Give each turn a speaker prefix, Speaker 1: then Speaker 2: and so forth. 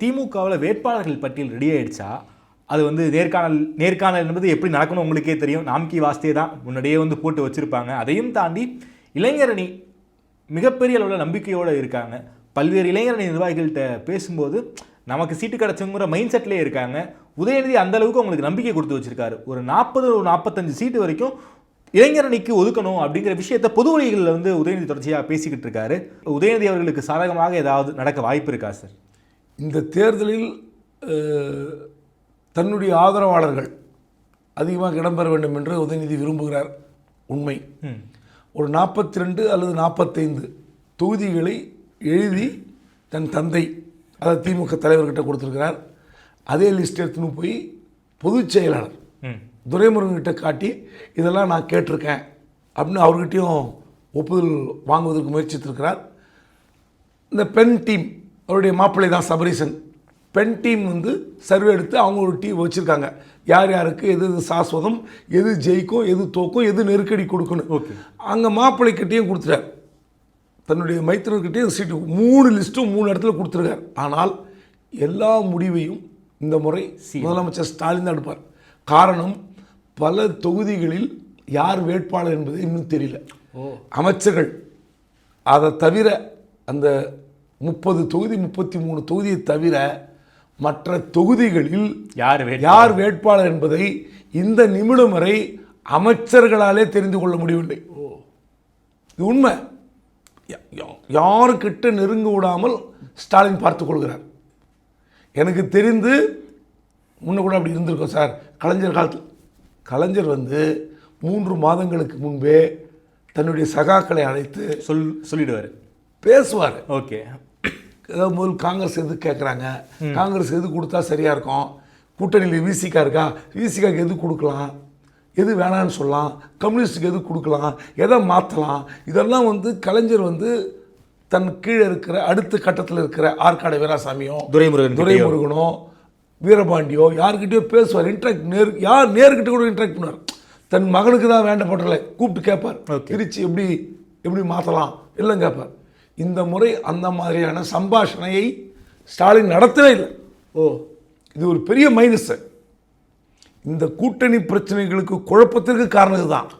Speaker 1: திமுகவில் வேட்பாளர்கள் பட்டியல் ரெடி ஆயிடுச்சா? அது வந்து நேர்காணல் என்பது எப்படி நடக்கணும் உங்களுக்கே தெரியும். நாம்கி வாஸ்தே தான் முன்னாடியே வந்து போட்டு வச்சுருப்பாங்க. அதையும் தாண்டி இளைஞரணி மிகப்பெரிய அளவில் நம்பிக்கையோடு இருக்காங்க. பல்வேறு இளைஞரணி நிர்வாகிகள்கிட்ட பேசும்போது நமக்கு சீட்டு கிடச்சுங்கிற மைண்ட் செட்லேயே இருக்காங்க. உதயநிதி அந்தளவுக்கு அவங்களுக்கு நம்பிக்கை கொடுத்து வச்சுருக்காரு. ஒரு 45 சீட்டு வரைக்கும் இளைஞரணிக்கு ஒதுக்கணும் அப்படிங்கிற விஷயத்தை பொது வழிகளில் வந்து உதயநிதி தொடர்ச்சியாக பேசிக்கிட்டு இருக்காரு. உதயநிதி அவர்களுக்கு சாதகமாக ஏதாவது நடக்க வாய்ப்பு இருக்கா சார்?
Speaker 2: இந்த தேர்தலில் தன்னுடைய ஆதரவாளர்கள் அதிகமாக இடம்பெற வேண்டும் என்று உதயநிதி விரும்புகிறார். உண்மை. ஒரு 42 அல்லது 45 தொகுதிகளை எழுதி தன் தந்தை அதாவது திமுக தலைவர்கிட்ட கொடுத்துருக்கிறார். அதே லிஸ்ட் எடுத்துன்னு போய் பொதுச் செயலாளர் துரைமுருகன்கிட்ட காட்டி இதெல்லாம் நான் கேட்டிருக்கேன் அப்படின்னு அவர்கிட்டையும் ஒப்புதல் வாங்குவதற்கு முயற்சித்திருக்கிறார். இந்த பெண் டீம் அவருடைய மாப்பிள்ளை தான் சபரீசன். பெண் டீம் வந்து சர்வே எடுத்து அவங்க ஒரு டீம் வச்சுருக்காங்க. யார் யாருக்கு எது எது சாஸ்வதம், எது ஜெயிக்கும், எது தோக்கும், எது நெருக்கடி கொடுக்கணும். அங்கே மாப்பிள்ளைக்கிட்டையும் கொடுத்துட்டார். தன்னுடைய மைத்திரர்கிட்டையும் சீட்டு 3 லிஸ்ட்டும் 3 இடத்துல கொடுத்துருக்கார். ஆனால் எல்லா முடிவையும் இந்த முறை முதலமைச்சர் ஸ்டாலின் தான் எடுப்பார். காரணம், பல தொகுதிகளில் யார் வேட்பாளர் என்பது இன்னும் தெரியல. அமைச்சர்கள் அதை தவிர அந்த 30 தொகுதி 33 தொகுதியை தவிர மற்ற தொகுதிகளில் யார் வேட்பாளர் என்பதை இந்த நிமிடம் வரை அமைச்சர்களாலே தெரிந்து கொள்ள முடியவில்லை. இது உண்மை. யாருக்கிட்ட நெருங்க விடாமல் ஸ்டாலின் பார்த்துக் கொள்கிறார். எனக்கு தெரிந்து முன்ன கூட அப்படி இருந்திருக்கோம் சார். கலைஞர் காலத்தில் கலைஞர் வந்து 3 மாதங்களுக்கு முன்பே தன்னுடைய சகாக்களை அழைத்து
Speaker 1: சொல்லிடுவார்,
Speaker 2: பேசுவார்.
Speaker 1: ஓகே,
Speaker 2: ஏதாவது முதல் காங்கிரஸ் எது கேட்குறாங்க, காங்கிரஸ் எது கொடுத்தா சரியாக இருக்கும், கூட்டணியில் விசிகா இருக்கா, விசிகாக்கு எது கொடுக்கலாம், எது வேணான்னு சொல்லலாம், கம்யூனிஸ்டுக்கு எது கொடுக்கலாம், எதை மாற்றலாம், இதெல்லாம் வந்து கலைஞர் வந்து தன் கீழே இருக்கிற அடுத்த கட்டத்தில் இருக்கிற ஆற்காடு வீராசாமியோ துரைமுருகனோ வீரபாண்டியோ யார்கிட்டயோ பேசுவார். இன்ட்ராக்ட் நேர்கிட்ட கூட இன்ட்ராக்ட் பண்ணுவார். தன் மகனுக்கு தான் வேண்டப்பட்டல கூப்பிட்டு கேட்பார். திருச்சி எப்படி மாற்றலாம் எல்லாம் கேட்பார். இந்த முறை அந்த மாதிரியான சம்பாஷணையை ஸ்டாலின் நடத்தவே இல்லை. இது ஒரு பெரிய மைனஸ். இந்த கூட்டணி பிரச்சனைகளுக்கு குழப்பத்திற்கு காரணம் இதுதான்.